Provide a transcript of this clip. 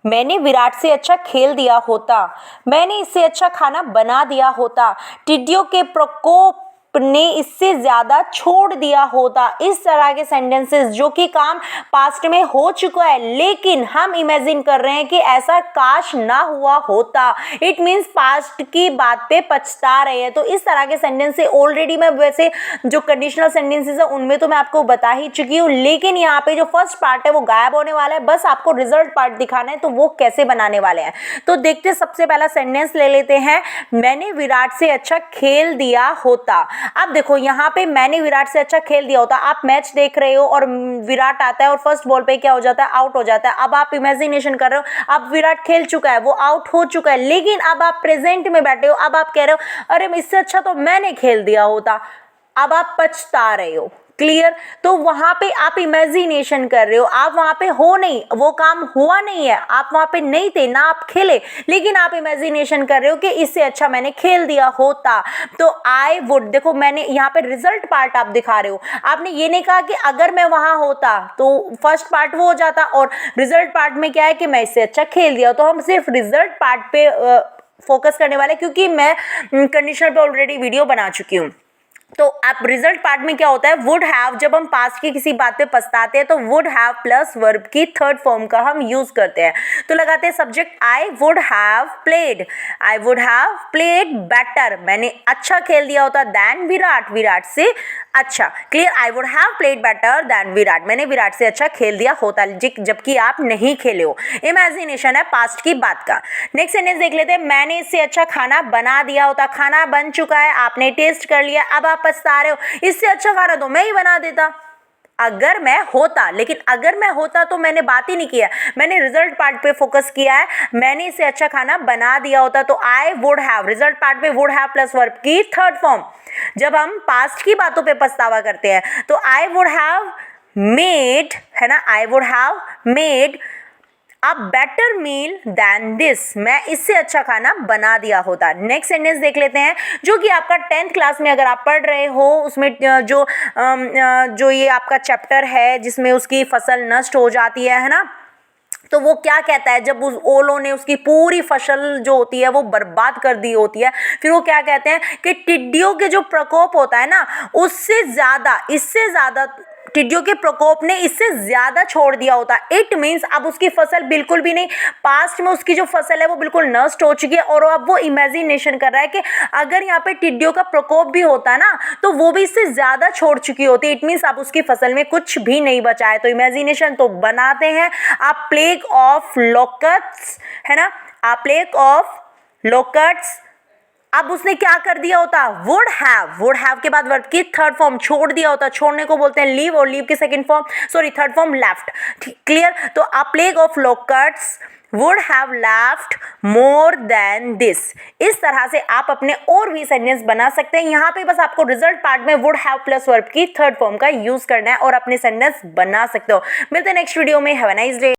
मैंने विराट से अच्छा खेल दिया होता, मैंने इससे अच्छा खाना बना दिया होता, टिड्डियों के प्रकोप ने इससे ज़्यादा छोड़ दिया होता। इस तरह के सेंटेंसेस जो कि काम पास्ट में हो चुका है लेकिन हम इमेजिन कर रहे हैं कि ऐसा काश ना हुआ होता। इट मीन्स पास्ट की बात पे पछता रहे हैं। तो इस तरह के सेंटेंस से ऑलरेडी मैं वैसे जो कंडीशनल सेंटेंसेस है उनमें तो मैं आपको बता ही चुकी हूँ, लेकिन यहाँ पे जो फर्स्ट पार्ट है वो गायब होने वाला है। बस आपको रिजल्ट पार्ट दिखाना है, तो वो कैसे बनाने वाले हैं तो देखते। सबसे पहला सेंटेंस ले लेते हैं, मैंने विराट से अच्छा खेल दिया होता। अब देखो यहाँ पे मैंने विराट से अच्छा खेल दिया होता। आप मैच देख रहे हो और विराट आता है और फर्स्ट बॉल पे क्या हो जाता है, आउट हो जाता है। अब आप इमेजिनेशन कर रहे हो, अब विराट खेल चुका है, वो आउट हो चुका है, लेकिन अब आप प्रेजेंट में बैठे हो। अब आप कह रहे हो अरे इससे अच्छा तो मैंने खेल दिया होता। अब आप पछता रहे हो। क्लियर? तो वहां पे आप इमेजिनेशन कर रहे हो, आप वहां पे हो नहीं, वो काम हुआ नहीं है, आप वहां पे नहीं थे ना, आप खेले, लेकिन आप इमेजिनेशन कर रहे हो कि इससे अच्छा मैंने खेल दिया होता। तो आई वुड, देखो मैंने यहाँ पे रिजल्ट पार्ट आप दिखा रहे हो। आपने ये नहीं कहा कि अगर मैं वहां होता, तो फर्स्ट पार्ट वो हो जाता और रिजल्ट पार्ट में क्या है कि मैं इससे अच्छा खेल दिया। तो हम सिर्फ रिजल्ट पार्ट पे फोकस करने वाले, क्योंकि मैं कंडीशनल पे ऑलरेडी वीडियो बना चुकी हूँ। तो आप रिजल्ट पार्ट में क्या होता है, वुड हैव, जब हम पास्ट की किसी बात पे पछताते हैं तो वुड हैव प्लस वर्ब की थर्ड फॉर्म का हम यूज करते हैं। तो लगाते हैं subject, I would have played, I would have played better, मैंने अच्छा खेल दिया होता देन विराट, विराट से अच्छा। Clear? I would have played better than Virat, मैंने विराट से अच्छा खेल दिया होता, जबकि आप नहीं खेले हो। इमेजिनेशन है पास्ट की बात का। नेक्स्ट सेंटेंस देख लेते हैं, मैंने इससे अच्छा खाना बना दिया होता। खाना बन चुका है, आपने टेस्ट कर लिया, अब आप पछता रहे हो, इससे अच्छा खाना तो मैं ही बना देता अगर मैं होता। लेकिन अगर मैं होता तो मैंने बात ही नहीं किया, मैंने रिजल्ट पार्ट पे फोकस किया है, मैंने इससे अच्छा खाना बना दिया होता। तो आई वुड हैव, रिजल्ट पार्ट पे वुड हैव प्लस वर्ब की थर्ड फॉर्म। जब हम पास्ट की बातों पे पछतावा करते हैं तो आई वुड हैव मेड, है ना, I would have made a better meal than this, मैं इससे अच्छा खाना बना दिया होता। नेक्स्ट सेंटेंस देख लेते हैं, जो कि आपका 10th क्लास में अगर आप पढ़ रहे हो उसमें जो ये आपका चैप्टर है जिसमें उसकी फसल नष्ट हो जाती है ना, तो वो क्या कहता है, जब उस ओलों ने उसकी पूरी फसल जो होती है वो बर्बाद कर दी होती है, फिर वो क्या कहते हैं कि टिड्डियों के जो प्रकोप होता है ना, उससे ज़्यादा, इससे ज़्यादा, टिड्डियों के प्रकोप ने इससे ज़्यादा छोड़ दिया होता। इट मीन्स अब उसकी फसल बिल्कुल भी नहीं, पास्ट में उसकी जो फसल है वो बिल्कुल नष्ट हो चुकी है और अब वो इमेजिनेशन कर रहा है कि अगर यहाँ पे टिड्डियों का प्रकोप भी होता ना तो वो भी इससे ज़्यादा छोड़ चुकी होती। इट मीन्स अब उसकी फसल में कुछ भी नहीं बचा है। तो इमेजिनेशन तो बनाते हैं आप, प्लेग ऑफ लोकट्स, है ना, आ प्लेग ऑफ लोकट्स। अब उसने क्या कर दिया होता, वुड हैव के बाद वर्ब की थर्ड फॉर्म छोड़ दिया होता। छोड़ने को बोलते हैं लीव, और लीव की second form, sorry third form left. Clear? तो a plague of locusts would have left more than this. इस तरह से आप अपने और भी सेंटेंस बना सकते हैं। यहाँ पे बस आपको रिजल्ट पार्ट में वुड हैव प्लस वर्ब की थर्ड फॉर्म का यूज करना है और अपने सेंटेंस बना सकते हो। मिलते हैं नेक्स्ट वीडियो में। Have a nice day.